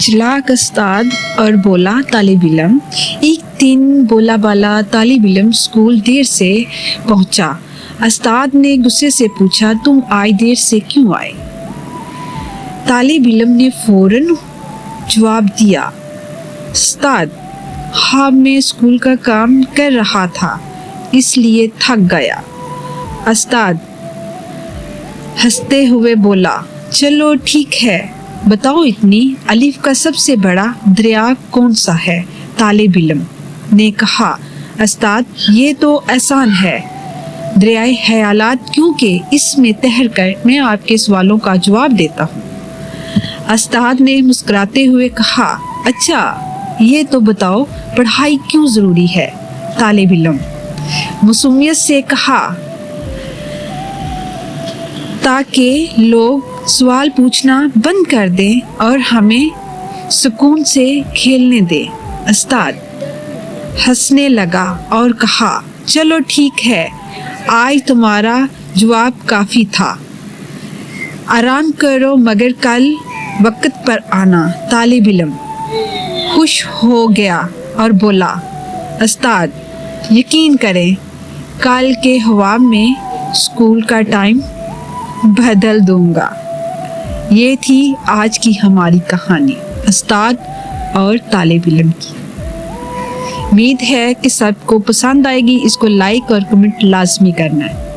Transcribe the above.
चलाक उस्ताद और बोला तालिब इल्म। एक दिन बोला बाला तालिब इल्म स्कूल देर से पहुंचा। उस्ताद ने गुस्से से पूछा, तुम आज देर से क्यों आए? तालिब इल्म ने फौरन जवाब दिया, उस्ताद, हाँ मैं स्कूल का काम कर रहा था इसलिए थक गया। उस्ताद हंसते हुए बोला, चलो ठीक है, बताओ इतनी अलिफ का सबसे बड़ा दरिया कौन सा है? तालिब इल्म ने कहा, उस्ताद ये तो आसान है, दरियाए हयालात, क्योंकि इसमें तैर कर मैं आपके सवालों का जवाब देता हूँ। उस्ताद ने मुस्कुराते हुए कहा, अच्छा ये तो बताओ पढ़ाई क्यों ज़रूरी है? तालिब इल्म मासूमियत से कहा, ताकि लोग सवाल पूछना बंद कर दें और हमें सुकून से खेलने दें। उस्ताद हंसने लगा और कहा, चलो ठीक है, आज तुम्हारा जवाब काफ़ी था, आराम करो मगर कल वक्त पर आना। तालिब इल्म खुश हो गया और बोला, उस्ताद यकीन करें कल के जवाब में स्कूल का टाइम बदल दूंगा। ये थी आज की हमारी कहानी उस्ताद और तालिब इल्म की। उम्मीद है कि सबको पसंद आएगी। इसको लाइक और कमेंट लाजमी करना है।